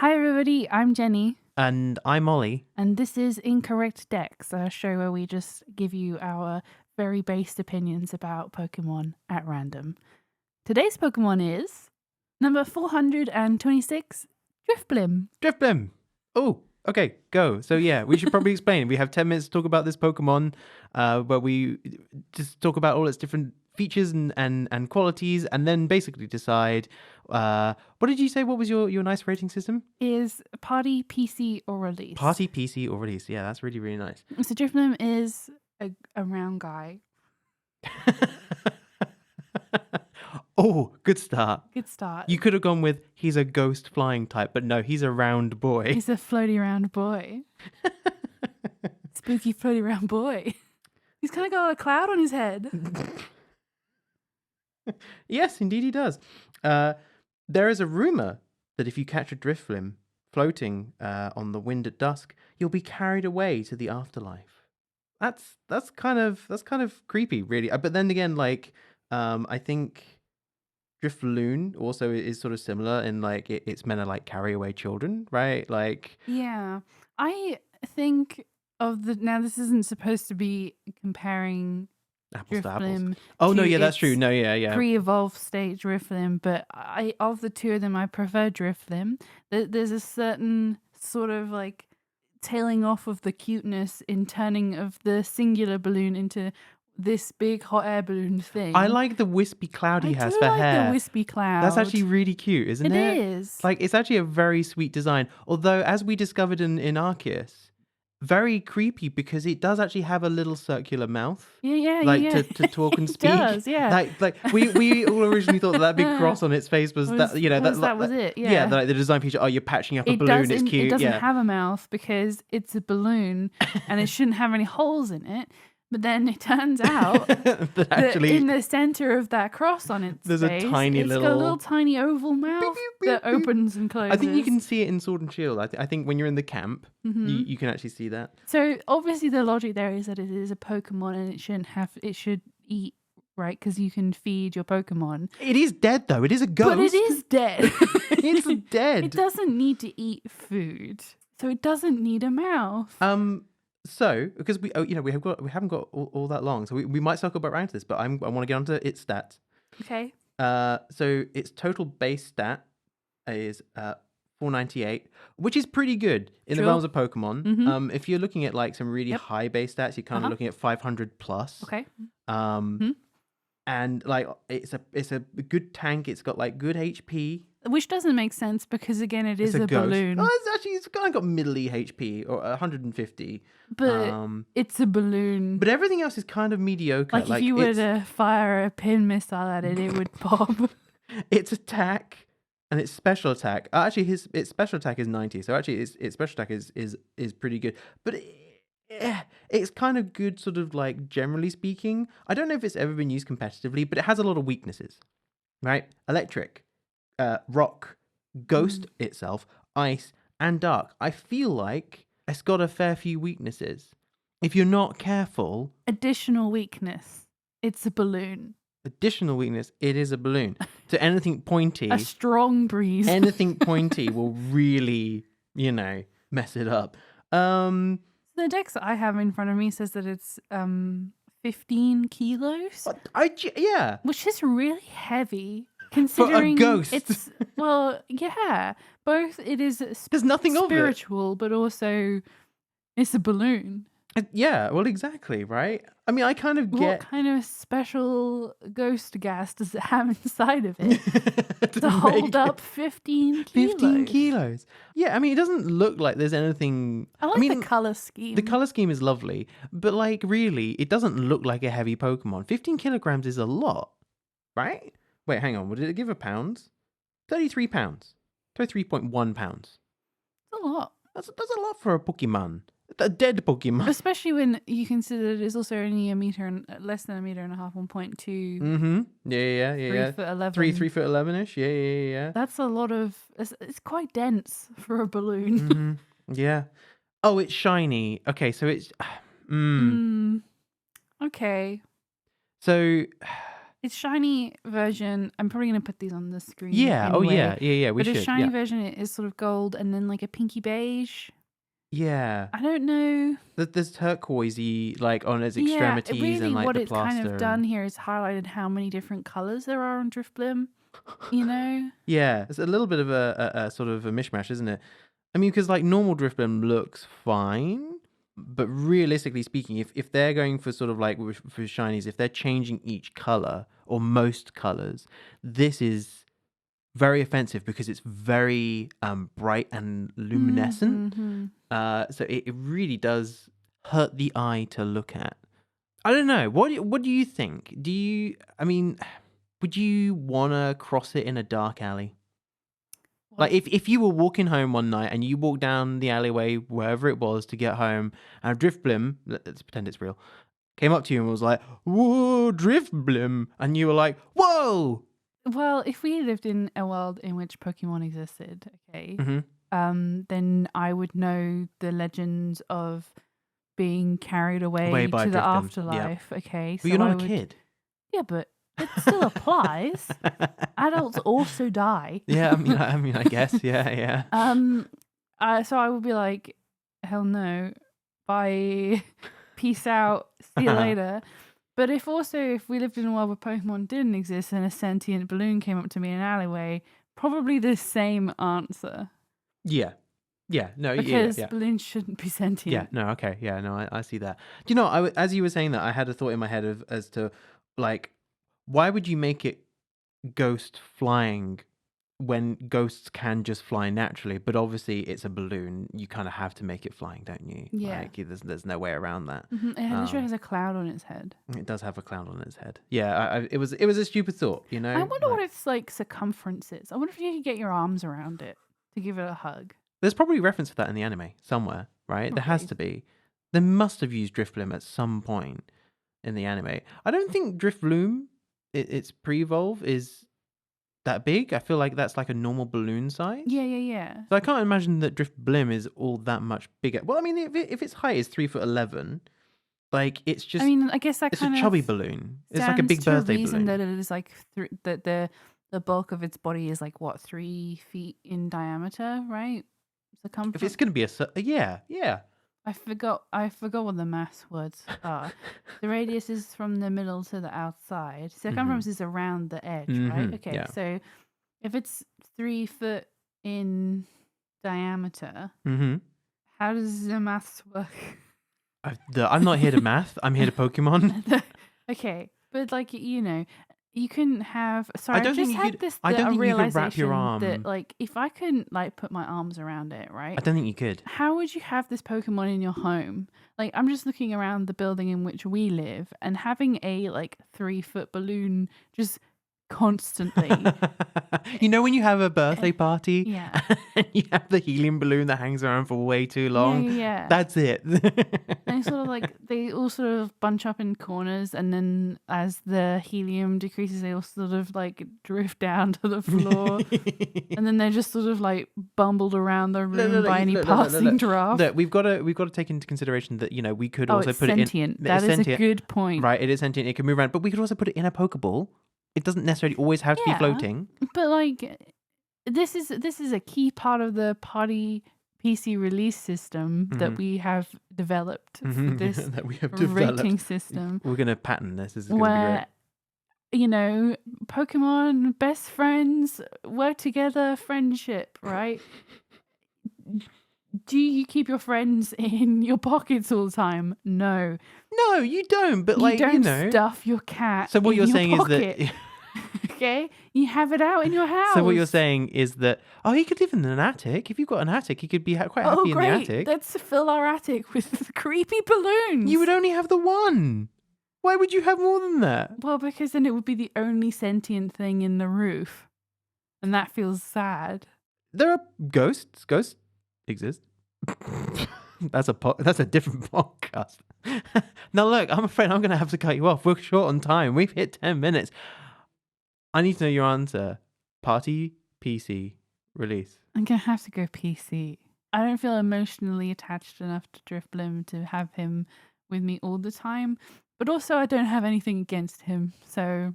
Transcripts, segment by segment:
Hi everybody, I'm Jenny, And I'm Ollie. and this is Incorrect Decks, a show where we just give you our very based opinions about Pokemon at random. Today's Pokemon is number 426, Drifblim. Drifblim. Oh, okay, go. So yeah, we should probably explain. We have 10 minutes to talk about this Pokemon, where we just talk about all its different features and qualities, and then basically decide, what did you say? What was your nice rating system? Is Party, PC, or Release? Party, PC, or release. Yeah, that's really, really nice. So Drifblim is a round guy. Oh, good start. Good start. You could have gone with he's a ghost flying type, but no, he's a round boy. He's a floaty round boy. Spooky floaty round boy. He's kind of got a cloud on his head. Yes, indeed he does. There is a rumor that if you catch a Drifblim floating on the wind at dusk, you'll be carried away to the afterlife. That's kind of creepy, really. But then again, like I think Drifloon also is sort of similar in like it's meant to like carry away children, right? Like Yeah, I think now this isn't supposed to be comparing apples to apples. Drifblim Oh no, to yeah, that's true. its No, yeah. pre-evolved stage Drifblim, but of the two of them, I prefer Drifblim. There's a certain sort of like tailing off of the cuteness in turning of the singular balloon into this big hot air balloon thing. I like the wispy cloud he has do for like hair. the wispy cloud. That's actually really cute, isn't it? It is. Like, it's actually a very sweet design. Although, as we discovered in Arceus, very creepy because it does actually have a little circular mouth. Yeah. To talk and It speak. does, yeah. Like we all originally thought that big cross on its face was that, you know, that was it. Yeah. Yeah, like the design feature. Oh, you're patching up a balloon. It's cute. It doesn't yeah. have a mouth because it's a balloon and it shouldn't have any holes in it. But then it turns out that actually that in the center of that cross on its there's face, a tiny it's little got a little tiny oval mouth that opens and closes. I think you can see it in Sword and Shield. I think when you're in the camp, you can actually see that. So obviously the logic there is that it is a Pokemon and it should eat, right? Because you can feed your Pokemon. It is dead though. It is a ghost. But it is dead. It's dead. It doesn't need to eat food, so it doesn't need a mouth. So because we haven't got all that long, so we might circle back around to this, but I want to get onto its stats. Okay. So its total base stat is 498, which is pretty good in the realms of Pokemon. Mm-hmm. If you're looking at like some really high base stats, you're kind of looking at 500 plus. Okay. And like it's a good tank. It's got like good HP. Which doesn't make sense because again, it's a ghost. balloon. Oh, it's kind of got middly HP or 150. But it's a balloon. But everything else is kind of mediocre. Like if you were to fire a pin missile at it, it would pop. Its attack and its special attack. Actually, its special attack is 90. So actually, its special attack is pretty good. But it's kind of good, sort of like generally speaking. I don't know if it's ever been used competitively, but it has a lot of weaknesses. Right? Electric, rock, ghost itself, ice, and dark. I feel like it's got a fair few weaknesses. If you're not careful... Additional weakness. It's a balloon. Additional weakness, it is a balloon. So anything pointy... A strong breeze. Anything pointy will really, mess it up. The dex that I have in front of me says that it's 15 kilos. Yeah. Which is really heavy. Considering for a ghost. It's both it is there's nothing spiritual, but also it's a balloon. Yeah, well, exactly, right? I mean, I kind of get... What kind of special ghost gas does it have inside of it to hold up 15 kilos? 15 kilos. Yeah, I mean, it doesn't look like there's anything... I like the colour scheme. The colour scheme is lovely, but like, really, it doesn't look like a heavy Pokemon. 15 kilograms is a lot, right? Wait, hang on. What did it give a pounds? 33 pounds. 33.1 pounds. That's a lot. That's a lot for a Pokemon. A dead Pokemon. Especially when you consider that it's also only less than a meter and a half, 1.2. Mm-hmm. Yeah. 3'11". 3'11"-ish. Yeah. That's a lot of... It's quite dense for a balloon. Mm-hmm. Yeah. Oh, it's shiny. Okay, so it's... Okay. So... its shiny version, I'm probably gonna put these on the screen Yeah. Oh, anyway, yeah. We but its should. shiny Yeah. version is sort of gold and then like a pinky beige. Yeah. I don't know. There's turquoisey like on its Yeah, extremities and really like what the it's kind of plaster done and here is highlighted how many different colors there are on Drifblim, you know? yeah, it's a little bit of a sort of a mishmash, isn't it? I mean, because like normal Drifblim looks fine, but realistically speaking, if they're going for sort of like for shinies, if they're changing each color or most colors, this is very offensive because it's very bright and luminescent. Mhm. So it really does hurt the eye to look at. I don't know. What do you think? I mean, would you wanna cross it in a dark alley? What Like if if you were walking home one night and you walked down the alleyway wherever it was to get home, and a Drifblim, let's pretend it's real, came up to you and was like, "Whoa, Drifblim," and you were like, "Whoa!" well, if we lived in a world in which Pokemon existed, okay, Hmm. then I would know the legends of being carried Way away by to the Drifblim. Yep. afterlife, okay? But So you're not I a would kid. yeah, but it still applies. Adults also die. Yeah, I guess. Yeah, yeah. Um, so I would be like, hell no, bye, peace out, see you later. But if we lived in a world where Pokemon didn't exist and a sentient balloon came up to me in an alleyway, probably the same answer Yeah. Yeah. No. Yeah. because Yeah. balloons shouldn't be Yeah. sentient. No. Okay. Yeah. No. I see that. Do you know? As you were saying that, I had a thought in my head of as to like, why would you make it ghost flying when ghosts can just fly naturally? But obviously, it's a balloon. You kind of have to make it flying, don't you? Yeah. Like, there's no way around that. It literally has a cloud on its head. It does have a cloud on its head. Yeah. It was a stupid thought. You I know. wonder what Like, its like circumference is. I wonder if you could get your arms around it to give it a hug. there's probably reference to that in the anime somewhere, right? There has Okay. to be. They must have used Drifblim at some point in the anime. I don't think Drifbloom, its pre-evolve, is that big. I feel like that's like a normal balloon size. Yeah. So I can't imagine that Drifblim is all that much bigger. Well, I mean, if its height is 3'11", like it's I just mean, I guess that it's a kind chubby of balloon. It's like a stands big to a birthday reason balloon. that it is like that the bulk of its body is like what 3 feet in diameter, right? If Circumference. it's gonna be yeah. I forgot what the mass words are. The radius is from the middle to the outside. Circumference is around the edge, right? Okay, Yeah. so if it's 3 foot in diameter, Mm-hmm. how does the maths work? I'm not here to math. I'm here to Pokemon. Okay, but like you couldn't have. I Sorry, I don't just think you had could. this I don't a think you could wrap your realization that arm. like if I couldn't like put my arms around it, right? I don't think you could. How would you have this Pokemon in your home? Like I'm just looking around the building in which we live and having a like 3 foot balloon just constantly. You know when you have a birthday party Yeah. and you have the helium balloon that hangs around for way too long? Yeah. That's it. And it's sort of like they all sort of bunch up in corners, and then as the helium decreases, they all sort of like drift down to the floor, and then they're just sort of like bumbled around the room by any passing draft. Look, we've got to take into consideration that we could also it's put sentient. it in. That It's is sentient, a good point. right? It is sentient. It can move around, but we could also put it in a Pokeball. It doesn't necessarily always have to be Yeah. floating. But like, this is a key part of the party PC release system that we have developed for this that we have rating developed. system. We're gonna patent this. This is gonna be great. Where Pokemon best friends work together, friendship, right? Do you keep your friends in your pockets all the time? No. No, you don't. But You don't stuff your cat. So what in you're your saying pocket, is that. okay, you have it out in your house. So what you're saying is that he could live in an attic. If you've got an attic, he could be quite happy in the great. attic. Let's fill our attic with creepy balloons. You would only have the one. Why would you have more than that? Well, because then it would be the only sentient thing in the roof, and that feels sad. There are ghosts. Ghosts exist. That's a different podcast. Now look, I'm afraid I'm going to have to cut you off. We're short on time. We've hit 10 minutes. I need to know your answer. Party, PC, release. I'm gonna have to go PC. I don't feel emotionally attached enough to Drifblim to have him with me all the time, but also I don't have anything against him, so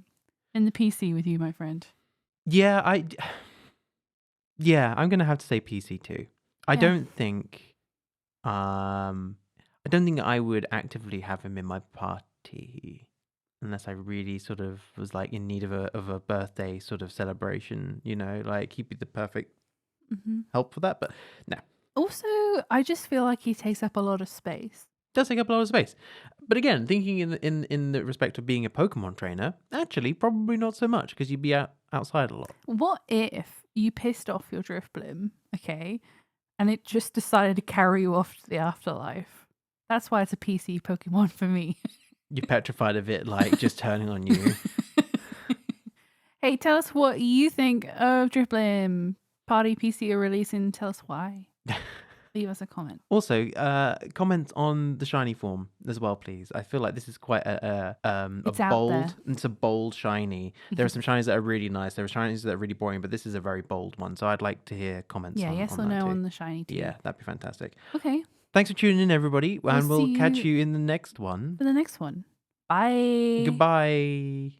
In the PC with you, my friend. Yeah, yeah, I'm gonna have to say PC too. I Yeah. don't think I don't think I would actively have him in my party unless I really sort of was like in need of a birthday sort of celebration, like he'd be the perfect Hmm. help for that. But no, Also, I just feel like he takes up a lot of space. does take up a lot of space. But again, thinking in the respect of being a Pokemon trainer, actually probably not so much because you'd be outside a lot. What if you pissed off your Drifblim, okay, and it just decided to carry you off to the afterlife? That's why it's a PC Pokemon for me. You're petrified of it, like just turning on you. Hey, tell us what you think of Drifblim. Party PC are releasing. Tell us why. Leave us a comment. Also, comment on the shiny form as well, please. I feel like this is quite a It's out there. bold. It's a bold shiny. There are some shinies that are really nice. There are shinies that are really boring, but this is a very bold one. So I'd like to hear comments Yeah, on yes on or that no too. on the shiny too. Yeah, that'd be fantastic. Okay. Thanks for tuning in, everybody, and we'll see catch you you in the next one. for the next one. Bye. Goodbye.